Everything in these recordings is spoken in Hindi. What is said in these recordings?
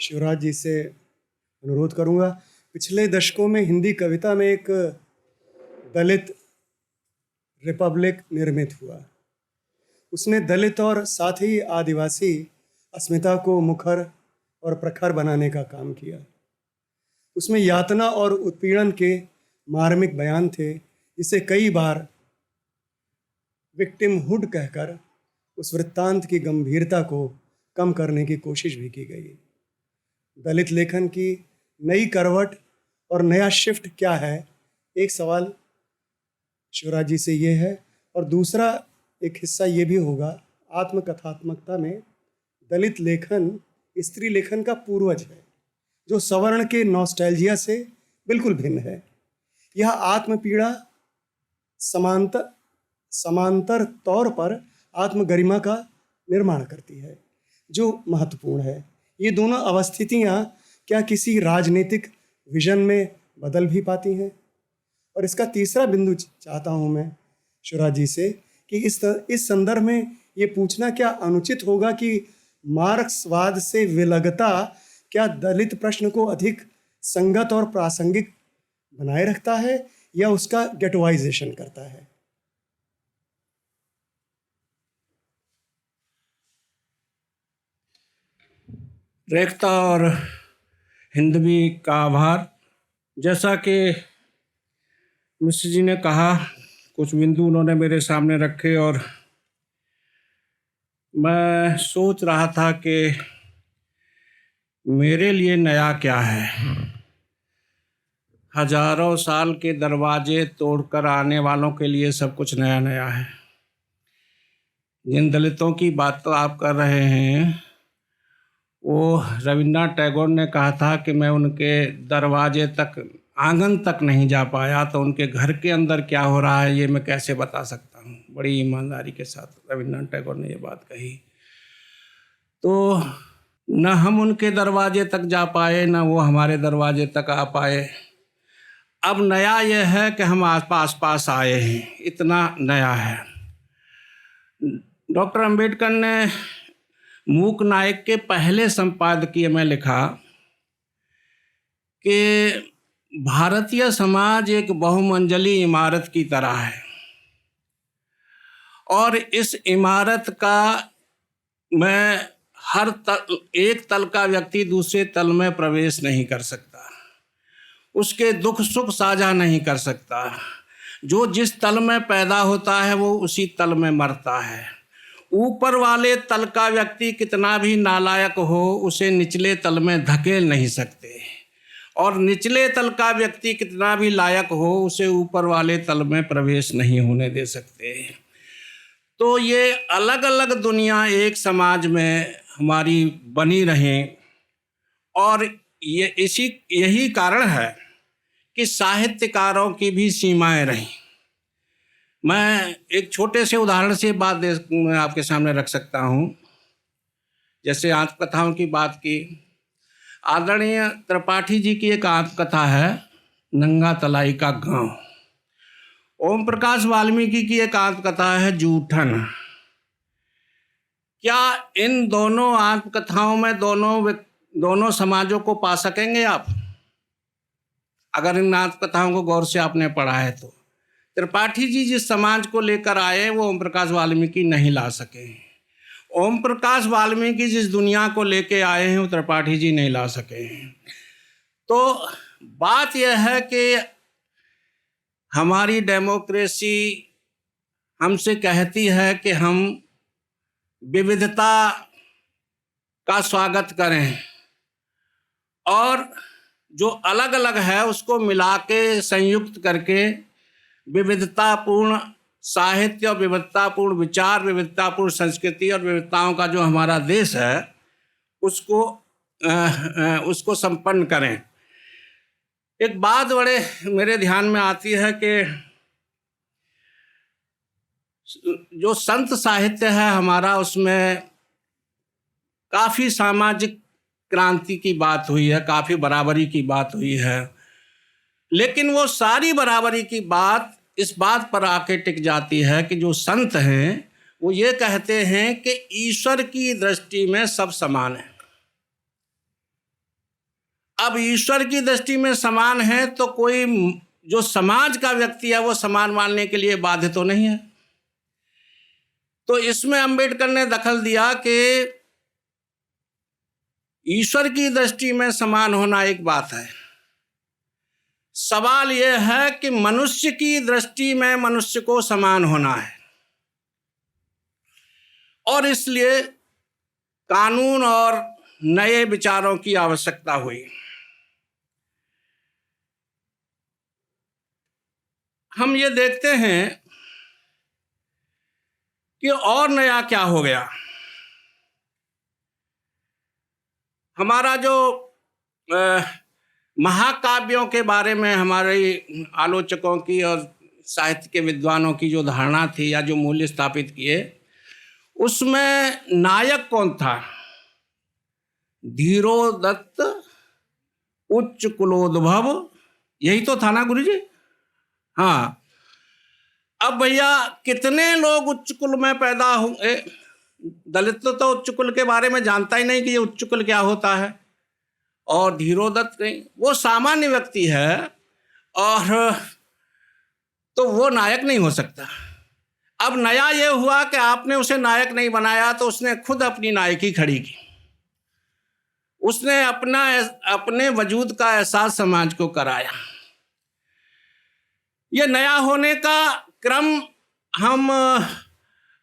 शिवराज जी से अनुरोध करूंगा। पिछले दशकों में हिंदी कविता में एक दलित रिपब्लिक निर्मित हुआ। उसने दलित और साथ ही आदिवासी अस्मिता को मुखर और प्रखर बनाने का काम किया। उसमें यातना और उत्पीड़न के मार्मिक बयान थे, जिसे कई बार विक्टिमहुड कहकर उस वृत्तांत की गंभीरता को कम करने की कोशिश भी की गई। दलित लेखन की नई करवट और नया शिफ्ट क्या है, एक सवाल शिवराज जी से ये है। और दूसरा एक हिस्सा ये भी होगा, आत्मकथात्मकता में दलित लेखन स्त्री लेखन का पूर्वज है, जो सवर्ण के नॉस्टैल्जिया से बिल्कुल भिन्न है। यह आत्मपीड़ा समांतर तौर पर आत्मगरिमा का निर्माण करती है, जो महत्वपूर्ण है। ये दोनों अवस्थितियाँ क्या किसी राजनीतिक विजन में बदल भी पाती हैं? और इसका तीसरा बिंदु चाहता हूँ मैं शिवराज जी से कि इस संदर्भ में ये पूछना क्या अनुचित होगा कि मार्क्सवाद से विलगता क्या दलित प्रश्न को अधिक संगत और प्रासंगिक बनाए रखता है या उसका गेटवाइजेशन करता है? रेखता और हिंदवी का आभार। जैसा कि मिश्र जी ने कहा, कुछ बिंदु उन्होंने मेरे सामने रखे और मैं सोच रहा था कि मेरे लिए नया क्या है। हजारों साल के दरवाजे तोड़कर आने वालों के लिए सब कुछ नया नया है। जिन दलितों की बात तो आप कर रहे हैं, वो रविन्द्रनाथ टैगोर ने कहा था कि मैं उनके दरवाजे तक, आंगन तक नहीं जा पाया, तो उनके घर के अंदर क्या हो रहा है ये मैं कैसे बता सकता हूँ। बड़ी ईमानदारी के साथ रविन्द्रनाथ टैगोर ने ये बात कही। तो न हम उनके दरवाजे तक जा पाए, न वो हमारे दरवाजे तक आ पाए। अब नया यह है कि हम आस पास आए हैं, इतना नया है। डॉक्टर अंबेडकर ने मूक नायक के पहले संपादकीय में लिखा कि भारतीय समाज एक बहुमंजिली इमारत की तरह है और इस इमारत का में एक तल का व्यक्ति दूसरे तल में प्रवेश नहीं कर सकता, उसके दुख सुख साझा नहीं कर सकता। जो जिस तल में पैदा होता है वो उसी तल में मरता है। ऊपर वाले तल का व्यक्ति कितना भी नालायक हो, उसे निचले तल में धकेल नहीं सकते, और निचले तल का व्यक्ति कितना भी लायक हो, उसे ऊपर वाले तल में प्रवेश नहीं होने दे सकते। तो ये अलग अलग दुनिया एक समाज में हमारी बनी रहें, और यही कारण है कि साहित्यकारों की भी सीमाएं रहीं। मैं एक छोटे से उदाहरण से बात मैं आपके सामने रख सकता हूँ। जैसे आत्मकथाओं की बात की, आदरणीय त्रिपाठी जी की एक आत्मकथा है नंगा तलाई का गांव। ओम प्रकाश वाल्मीकि की एक आत्मकथा है जूठन। क्या इन दोनों आत्मकथाओं में दोनों समाजों को पा सकेंगे आप, अगर इन आत्मकथाओं को गौर से आपने पढ़ा है तो? त्रिपाठी जी जिस समाज को लेकर आए वो ओम प्रकाश वाल्मीकि नहीं ला सके। ओम प्रकाश वाल्मीकि जिस दुनिया को लेके आए हैं वो त्रिपाठी जी नहीं ला सके हैं। तो बात यह है कि हमारी डेमोक्रेसी हमसे कहती है कि हम विविधता का स्वागत करें और जो अलग अलग है उसको मिला के संयुक्त करके विविधतापूर्ण साहित्य और विविधतापूर्ण विचार, विविधतापूर्ण संस्कृति और विविधताओं का जो हमारा देश है उसको संपन्न करें। एक बात बड़े मेरे ध्यान में आती है कि जो संत साहित्य है हमारा, उसमें काफ़ी सामाजिक क्रांति की बात हुई है, काफ़ी बराबरी की बात हुई है, लेकिन वो सारी बराबरी की बात इस बात पर आके टिक जाती है कि जो संत हैं वो ये कहते हैं कि ईश्वर की दृष्टि में सब समान है। अब ईश्वर की दृष्टि में समान है तो कोई जो समाज का व्यक्ति है वो समान मानने के लिए बाध्य तो नहीं है। तो इसमें अंबेडकर ने दखल दिया कि ईश्वर की दृष्टि में समान होना एक बात है, सवाल यह है कि मनुष्य की दृष्टि में मनुष्य को समान होना है, और इसलिए कानून और नए विचारों की आवश्यकता हुई। हम ये देखते हैं कि और नया क्या हो गया। हमारा जो महाकाव्यों के बारे में हमारे आलोचकों की और साहित्य के विद्वानों की जो धारणा थी या जो मूल्य स्थापित किए, उसमें नायक कौन था? धीरोदत्त उच्च कुलोद्भव, यही तो था ना गुरुजी? हाँ। अब भैया कितने लोग उच्च कुल में पैदा हुए? दलित तो उच्च कुल के बारे में जानता ही नहीं कि ये उच्च कुल क्या होता है। और धीरोदत्त नहीं, वो सामान्य व्यक्ति है, और तो वो नायक नहीं हो सकता। अब नया ये हुआ कि आपने उसे नायक नहीं बनाया तो उसने खुद अपनी नायकी खड़ी की, उसने अपने वजूद का एहसास समाज को कराया। ये नया होने का क्रम हम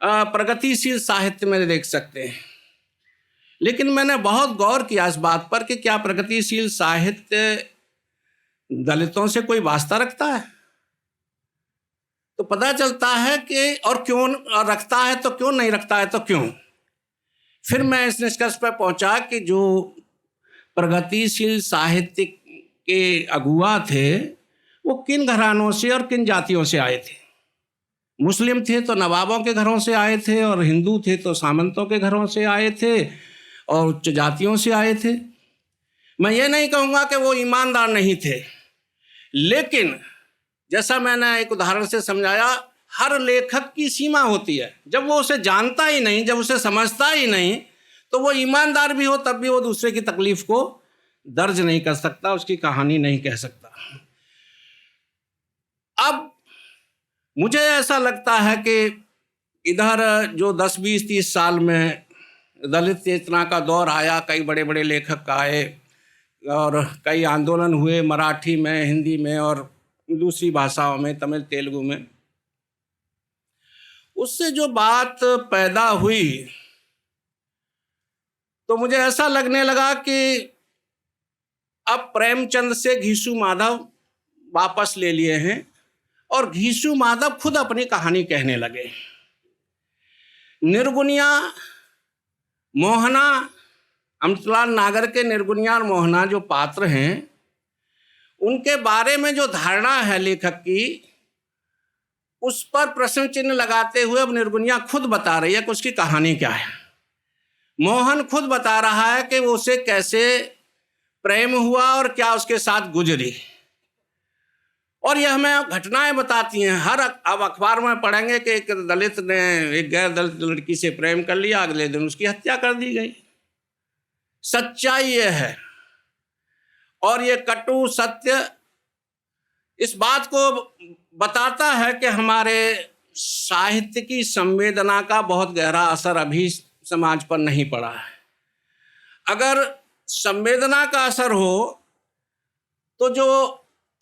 प्रगतिशील साहित्य में देख सकते हैं, लेकिन मैंने बहुत गौर किया इस बात पर कि क्या प्रगतिशील साहित्य दलितों से कोई वास्ता रखता है? तो पता चलता है कि और क्यों रखता है, तो क्यों नहीं रखता है, तो क्यों? फिर मैं इस निष्कर्ष पर पहुंचा कि जो प्रगतिशील साहित्य के अगुआ थे वो किन घरानों से और किन जातियों से आए थे। मुस्लिम थे तो नवाबों के घरों से आए थे, और हिंदू थे तो सामंतों के घरों से आए थे, और उच्च जातियों से आए थे। मैं ये नहीं कहूँगा कि वो ईमानदार नहीं थे, लेकिन जैसा मैंने एक उदाहरण से समझाया, हर लेखक की सीमा होती है। जब वो उसे जानता ही नहीं, जब उसे समझता ही नहीं, तो वो ईमानदार भी हो तब भी वो दूसरे की तकलीफ को दर्ज नहीं कर सकता, उसकी कहानी नहीं कह सकता। अब मुझे ऐसा लगता है कि इधर जो 10, 20, 30 साल में दलित चेतना का दौर आया, कई बड़े बड़े लेखक आए और कई आंदोलन हुए, मराठी में, हिंदी में और दूसरी भाषाओं में, तमिल तेलुगु में। उससे जो बात पैदा हुई तो मुझे ऐसा लगने लगा कि अब प्रेमचंद से घीसू माधव वापस ले लिए हैं, और घीसू माधव खुद अपनी कहानी कहने लगे। निर्गुनिया, मोहना, अमृतलाल नागर के निर्गुनिया और मोहना जो पात्र हैं, उनके बारे में जो धारणा है लेखक की, उस पर प्रश्न चिन्ह लगाते हुए अब निर्गुनिया खुद बता रही है कि उसकी कहानी क्या है। मोहन खुद बता रहा है कि वो उसे कैसे प्रेम हुआ और क्या उसके साथ गुजरी, और यह हमें घटनाएं बताती हैं। हर अब अखबार में पढ़ेंगे कि एक दलित ने एक गैर दलित लड़की से प्रेम कर लिया, अगले दिन उसकी हत्या कर दी गई। सच्चाई यह है, और ये कटु सत्य इस बात को बताता है कि हमारे साहित्य की संवेदना का बहुत गहरा असर अभी समाज पर नहीं पड़ा है। अगर संवेदना का असर हो तो जो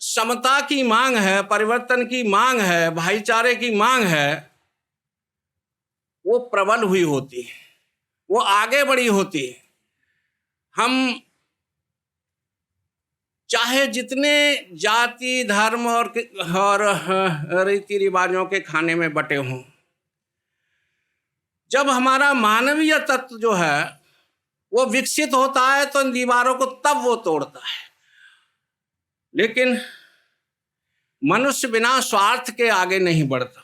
समता की मांग है, परिवर्तन की मांग है, भाईचारे की मांग है, वो प्रबल हुई होती है, वो आगे बढ़ी होती है। हम चाहे जितने जाति, धर्म और रीति रिवाजों के खाने में बटे हों, जब हमारा मानवीय तत्व जो है वो विकसित होता है तो इन दीवारों को तब वो तोड़ता है। लेकिन मनुष्य बिना स्वार्थ के आगे नहीं बढ़ता,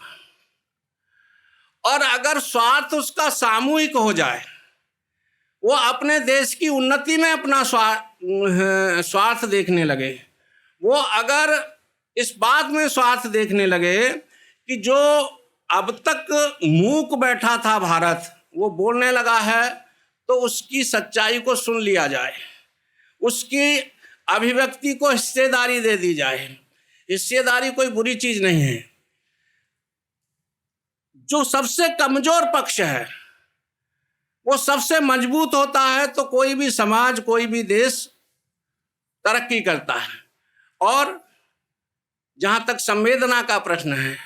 और अगर स्वार्थ उसका सामूहिक हो जाए, वो अपने देश की उन्नति में अपना स्वार्थ देखने लगे, वो अगर इस बात में स्वार्थ देखने लगे कि जो अब तक मूक बैठा था भारत वो बोलने लगा है, तो उसकी सच्चाई को सुन लिया जाए, उसकी अभिव्यक्ति को हिस्सेदारी दे दी जाए। हिस्सेदारी कोई बुरी चीज नहीं है। जो सबसे कमजोर पक्ष है वो सबसे मजबूत होता है, तो कोई भी समाज, कोई भी देश तरक्की करता है। और जहां तक संवेदना का प्रश्न है,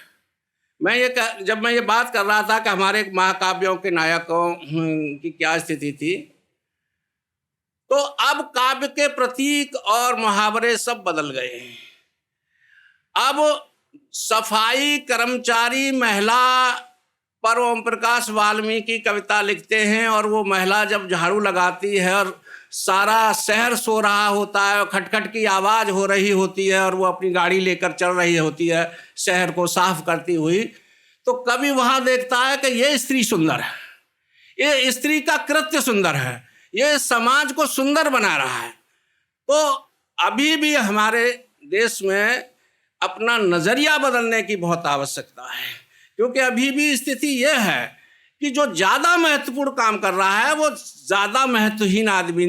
जब मैं ये बात कर रहा था कि हमारे महाकाव्यों के नायकों की क्या स्थिति थी, तो अब काव्य के प्रतीक और मुहावरे सब बदल गए हैं। अब सफाई कर्मचारी महिला पर ओम प्रकाश वाल्मीकि कविता लिखते हैं, और वो महिला जब झाड़ू लगाती है और सारा शहर सो रहा होता है और खटखट की आवाज़ हो रही होती है और वो अपनी गाड़ी लेकर चल रही होती है शहर को साफ करती हुई, तो कवि वहाँ देखता है कि ये स्त्री सुंदर है, ये स्त्री का कृत्य सुंदर है, ये समाज को सुंदर बना रहा है। तो अभी भी हमारे देश में अपना नज़रिया बदलने की बहुत आवश्यकता है, क्योंकि अभी भी स्थिति यह है कि जो ज़्यादा महत्वपूर्ण काम कर रहा है वो ज़्यादा महत्वहीन आदमी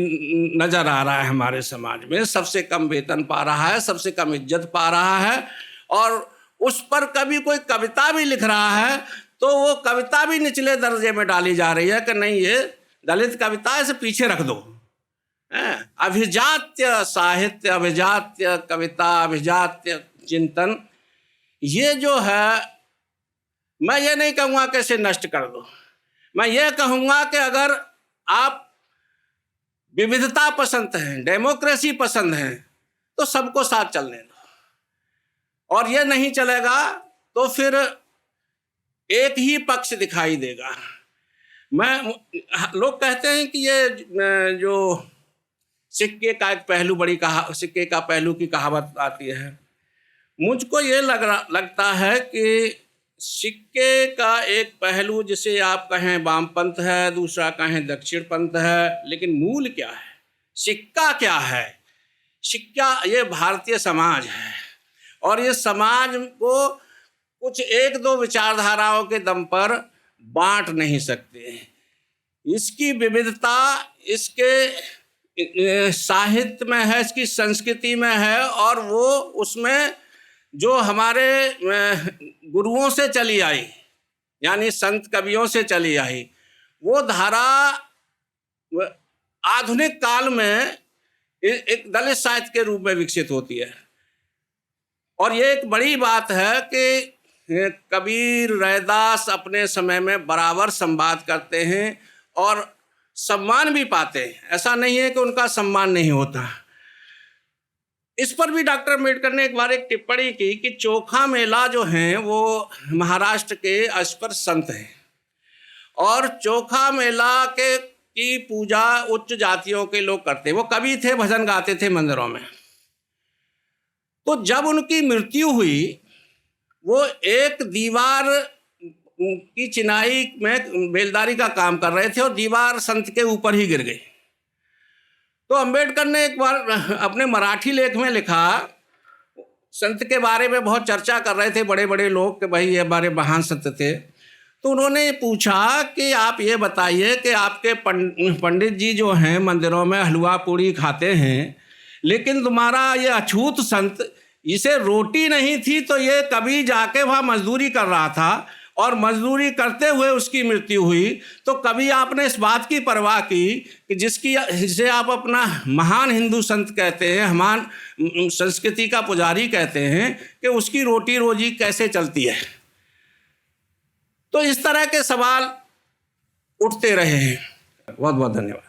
नज़र आ रहा है हमारे समाज में। सबसे कम वेतन पा रहा है, सबसे कम इज्जत पा रहा है, और उस पर कभी कोई कविता भी लिख रहा है तो वो कविता भी निचले दर्जे में डाली जा रही है कि नहीं, ये दलित कविता है, इसे पीछे रख दो। अभिजात्य साहित्य, अभिजात्य कविता, अभिजात्य चिंतन, ये जो है, मैं ये नहीं कहूँगा कि इसे नष्ट कर दो। मैं ये कहूँगा कि अगर आप विविधता पसंद हैं, डेमोक्रेसी पसंद हैं, तो सबको साथ चलने दो। और ये नहीं चलेगा तो फिर एक ही पक्ष दिखाई देगा। लोग कहते हैं कि ये जो सिक्के का एक पहलू, सिक्के का पहलू की कहावत आती है। मुझको ये लगता है कि सिक्के का एक पहलू, जिसे आप कहें वामपंथ है, दूसरा कहें दक्षिणपंथ है, लेकिन मूल क्या है, सिक्का क्या है? सिक्का ये भारतीय समाज है, और ये समाज को कुछ एक दो विचारधाराओं के दम पर बांट नहीं सकते। इसकी विविधता इसके साहित्य में है, इसकी संस्कृति में है, और वो उसमें जो हमारे गुरुओं से चली आई, यानी संत कवियों से चली आई, वो धारा आधुनिक काल में एक दलित साहित्य के रूप में विकसित होती है। और ये एक बड़ी बात है कि कबीर, रैदास अपने समय में बराबर संवाद करते हैं और सम्मान भी पाते हैं। ऐसा नहीं है कि उनका सम्मान नहीं होता। इस पर भी डॉक्टर अम्बेडकर ने एक बार एक टिप्पणी की कि चोखा मेला जो हैं वो महाराष्ट्र के अस्पर संत हैं, और चोखा मेला की पूजा उच्च जातियों के लोग करते। वो कवि थे, भजन गाते थे मंदिरों में। तो जब उनकी मृत्यु हुई, वो एक दीवार की चिनाई में बेलदारी का काम कर रहे थे और दीवार संत के ऊपर ही गिर गई। तो अम्बेडकर ने एक बार अपने मराठी लेख में लिखा, संत के बारे में बहुत चर्चा कर रहे थे बड़े बड़े लोग कि भाई ये हमारे महान संत थे। तो उन्होंने पूछा कि आप ये बताइए कि आपके पंडित जी जो हैं मंदिरों में हलवा पूड़ी खाते हैं, लेकिन तुम्हारा ये अछूत संत, इसे रोटी नहीं थी तो ये कभी जाके वहाँ मजदूरी कर रहा था, और मजदूरी करते हुए उसकी मृत्यु हुई। तो कभी आपने इस बात की परवाह की कि जिसे आप अपना महान हिंदू संत कहते हैं, महान संस्कृति का पुजारी कहते हैं, कि उसकी रोटी रोजी कैसे चलती है? तो इस तरह के सवाल उठते रहे हैं। बहुत बहुत धन्यवाद।